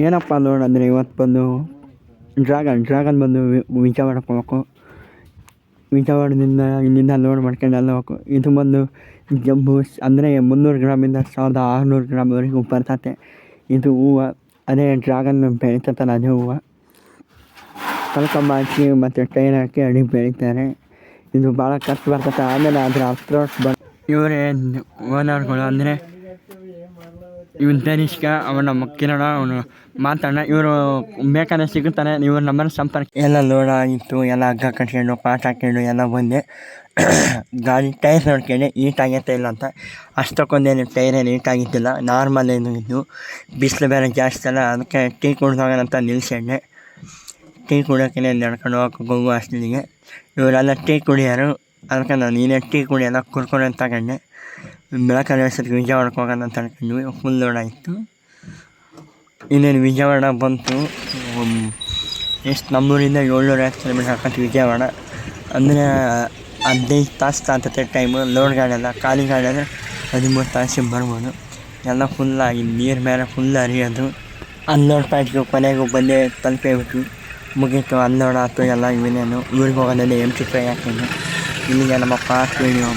ಏನಪ್ಪ ಲೋಡ್ ಅಂದರೆ ಇವತ್ತು ಬಂದು ಡ್ರ್ಯಾಗನ್ ಬಂದು ವಿಜಯವಾಡಕ್ಕೆ ಹೋಗ್ಬೇಕು. ವಿಜಯವಾಡದಿಂದ ಇಲ್ಲಿಂದ ಲೋಡ್ ಮಾಡ್ಕೊಂಡು ಎಲ್ಲ ಹೋಗ್ಬೇಕು. ಇದು ಬಂದು ಜಂಬು ಅಂದರೆ 300 ಗ್ರಾಮಿಂದ 1600 ಗ್ರಾಮ್ವರೆಗೂ ಬರ್ತತೆ. ಇದು ಹೂವು ಅದೇ ಡ್ರ್ಯಾಗನ್ ಬೆಳೀತತ್ತಲ್ಲ ಅದೇ ಹೂವು ಕಲ್ಕಂಬ ಹಾಕಿ ಮತ್ತು ಟೈರ್ ಹಾಕಿ ಅಡಿಗೆ ಬೆಳೀತಾರೆ. ಇದು ಭಾಳ ಖರ್ಚು ಬರ್ತದೆ. ಆಮೇಲೆ ಅದರ ಅಪ್ರೋಚ್ ಇವರೇ ಓನರ್ಗಳು ಅಂದರೆ ಇವನು ತನಿಷ್ಕ ಅವನ ಕಿರಣ ಅವನು ಮಾತಾಡೋಣ. ಇವರು ಬೇಕಾದ್ರೆ ಸಿಗುತ್ತಾನೆ. ಇವ್ರ ನಂಬರ್ ಸಂಪರ್ಕ. ಎಲ್ಲ ಲೋಡ್ ಆಗಿತ್ತು, ಎಲ್ಲ ಹಗ್ಗ ಕಟ್ಕೊಂಡು ಪಾಟ್ ಹಾಕ್ಕೊಂಡು ಎಲ್ಲ ಬಂದೆ. ಗಾಡಿ ಟೈರ್ ನೋಡ್ಕೊಂಡೆ ಈಟ್ ಆಗೈತೆ ಇಲ್ಲ ಅಂತ. ಅಷ್ಟಕ್ಕೊಂದೇನು ಟೈರೇನು ಈಟ್ ಆಗಿದ್ದಿಲ್ಲ, ನಾರ್ಮಲ್ ಏನು ಇದ್ದು. ಬಿಸಿಲು ಬೇರೆ ಜಾಸ್ತಿ ಅಲ್ಲ, ಅದಕ್ಕೆ ಟೀ ಕುಡ್ದೋಗೋಣಂತ ನಿಲ್ಸಂಡೆ. ಟೀ ಕುಡಿಯೋಕೆ ನಡ್ಕೊಂಡು ಹೋಗೋ ಅಷ್ಟೊತ್ತಿಗೆ ಇವರೆಲ್ಲ ಟೀ ಕುಡಿಯೋರು. ಅದಕ್ಕೆ ನಾನು ನೀನೇ ಟೀ ಕುಡಿಯೋಲ್ಲ ಕುರ್ಕೊಂಡು ಅಂತ ತಗೊಂಡೆ. ಬೆಳಕಲ್ಲಿ ವರ್ಷಕ್ಕೆ ವಿಜಯವಾಡಕ್ಕೆ ಹೋಗೋಣ ಅಂತ ಅನ್ಕೊಂಡ್ವಿ. ಫುಲ್ ಲೋಡ್ ಆಯಿತು. ಇನ್ನೇನು ವಿಜಯವಾಡ ಬಂತು. ಎಷ್ಟು ನಮ್ಮೂರಿಂದ 750 ಕಿಲೋಮೀಟ್ರ್ ಹಾಕತ್ತೆ ವಿಜಯವಾಡ. ಅಂದರೆ 15 ತಾಸು ತಾಗ್ತತೆ ಟೈಮು. ಲೋಡ್ ಗಾಡಿ ಎಲ್ಲ ಖಾಲಿ ಗಾಡಿ ಆದರೆ 13 ತಾಸಿಗೆ ಬರ್ಬೋದು. ಎಲ್ಲ ಫುಲ್ಲಾಗಿ ನೀರು ಮೇಲೆ ಫುಲ್ ಹರಿಯೋದು. ಅನ್ಲೋಡ್ ಪಾಯಿಂಟ್ಗೆ ಕೊನೆಗೂ ಬಂದೇ ತಲುಪೇಬಿಟ್ವಿ. ಮುಗೀತು, ಅನ್ಲೋಡ್ ಆಯ್ತು ಎಲ್ಲ. ಇವನೇನು ಊರಿಗೆ ಹೋಗೋದಲ್ಲಿ MT5 ಹಾಕಿದ್ದು. ಇಲ್ಲಿಗೆ ನಮ್ಮ ಪಾರ್ಟ್ ವೀಡಿಯೋ.